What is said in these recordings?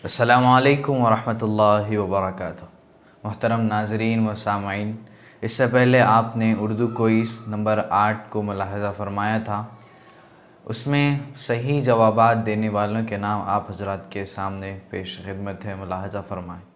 السلام علیکم ورحمۃ اللہ وبرکاتہ۔ محترم ناظرین و سامعین، اس سے پہلے آپ نے اردو کوئز نمبر 8 کو ملاحظہ فرمایا تھا۔ اس میں صحیح جوابات دینے والوں کے نام آپ حضرات کے سامنے پیش خدمت ہے، ملاحظہ فرمائیں۔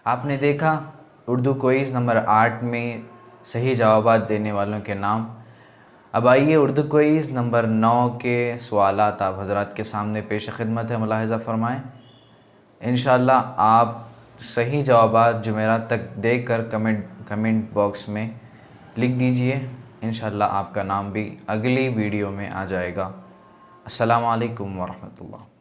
آپ نے دیکھا اردو کوئز نمبر 8 میں صحیح جوابات دینے والوں کے نام۔ اب آئیے اردو کوئز نمبر 9 کے سوالات آپ حضرات کے سامنے پیش خدمت ہے، ملاحظہ فرمائیں۔ انشاءاللہ آپ صحیح جوابات جمعرات تک دے کر کمنٹ باکس میں لکھ دیجئے، انشاءاللہ آپ کا نام بھی اگلی ویڈیو میں آ جائے گا۔ السلام علیکم ورحمۃ اللہ۔